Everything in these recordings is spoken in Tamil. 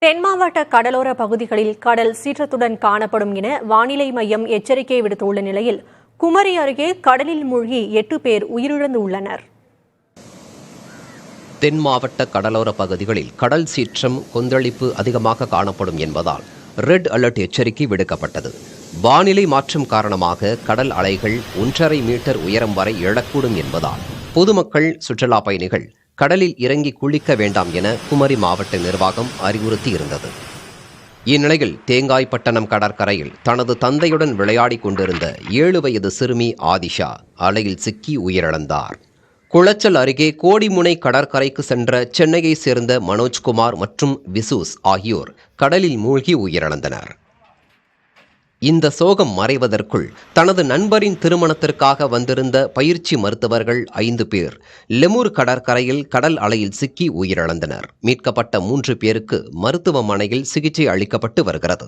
தென் மாவட்ட கடலோர பகுதிகளில் கடல் சீற்றத்துடன் காணப்படும் என வானிலை மையம் எச்சரிக்கை விடுத்துள்ள நிலையில் குமரி அருகே கடலில் மூழ்கி 8 பேர் உயிரிழந்து உள்ளனர். தென் மாவட்ட கடலோர பகுதிகளில் கடல் சீற்றம் கொந்தளிப்பு அதிகமாக காணப்படும் என்பதால் ரெட் அலர்ட் எச்சரிக்கை விடுக்கப்பட்டது. வானிலை மாற்றம் காரணமாக கடல் அலைகள் 1.5 மீட்டர் உயரம் வரை எழக்கூடும் என்பதால் பொதுமக்கள், சுற்றுலா பயணிகள் கடலில் இறங்கி குளிக்க வேண்டாம் என குமரி மாவட்ட நிர்வாகம் அறிவுறுத்தி இருந்தது. இந்நிலையில் தேங்காய்பட்டணம் கடற்கரையில் தனது தந்தையுடன் விளையாடி கொண்டிருந்த 7 வயது சிறுமி ஆதிஷா அலையில் சிக்கி உயிரிழந்தார். குளச்சல் அருகே கோடிமுனை கடற்கரைக்கு சென்ற சென்னையை சேர்ந்த மனோஜ்குமார் மற்றும் விசூஸ் ஆகியோர் கடலில் மூழ்கி உயிரிழந்தனர். இந்த சோகம் மறைவதற்குள் தனது நண்பரின் திருமணத்திற்காக வந்திருந்த பயிற்சி மருத்துவர்கள் 5 பேர் லெமூர் கடற்கரையில் கடல் அலையில் சிக்கி உயிரிழந்தனர். மீட்கப்பட்ட 3 பேருக்கு மருத்துவமனையில் சிகிச்சை அளிக்கப்பட்டு வருகிறது.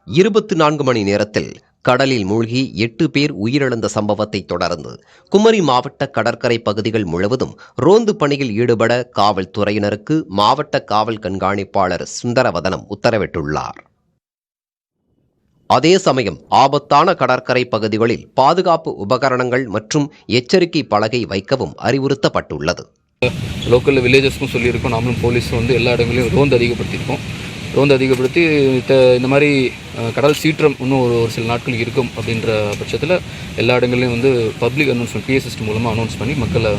24 மணி நேரத்தில் கடலில் மூழ்கி 8 பேர் உயிரிழந்த சம்பவத்தை தொடர்ந்து குமரி மாவட்ட கடற்கரை பகுதிகள் முழுவதும் ரோந்து பணியில் ஈடுபட காவல்துறையினருக்கு மாவட்ட காவல் கண்காணிப்பாளர் சுந்தரவதனம் உத்தரவிட்டுள்ளார். அதே சமயம் ஆபத்தான கடற்கரை பகுதிகளில் பாதுகாப்பு உபகரணங்கள் மற்றும் எச்சரிக்கை பலகை வைக்கவும் அறிவுறுத்தப்பட்டுள்ளது. லோக்கல் வில்லேஜஸ்க்கும் சொல்லியிருக்கோம். நாமளும் போலீஸ் எல்லா இடங்களையும் ரோந்து அதிகப்படுத்தியிருக்கோம். ரோந்து அதிகப்படுத்தி இந்த மாதிரி கடல் சீற்றம் இன்னும் ஒரு சில நாட்கள் இருக்கும் அப்படின்ற பட்சத்தில் எல்லா இடங்களையும் பப்ளிக் அனௌன்ஸ்மெண்ட் பிஎஸ்எஸ்டி மூலமாக அனௌன்ஸ் பண்ணி மக்களை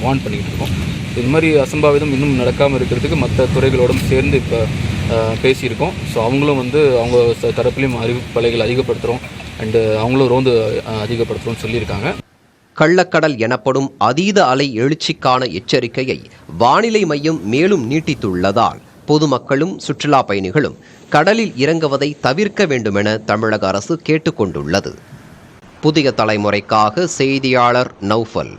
வார்ன் பண்ணிக்கிட்டு இருக்கோம். இது மாதிரி அசம்பாவிதம் இன்னும் நடக்காமல் இருக்கிறதுக்கு மற்ற துறைகளோடும் சேர்ந்து இப்போ பேசியிருக்கோம். ஸோ அவங்களும் அவங்க தரப்புலையும் அறிவிப்பலைகள் அதிகப்படுத்துகிறோம் அண்டு அவங்களும் ரோந்து அதிகப்படுத்துகிறோம்னு சொல்லியிருக்காங்க. கள்ளக்கடல் எனப்படும் அதீத அலை எழுச்சிக்கான எச்சரிக்கையை வானிலை மையம் மேலும் நீட்டித்துள்ளதால் பொதுமக்களும் சுற்றுலா பயணிகளும் கடலில் இறங்குவதை தவிர்க்க வேண்டுமென தமிழக அரசு கேட்டுக்கொண்டுள்ளது. புதிய தலைமுறைக்காக செய்தியாளர் நௌஃபல்.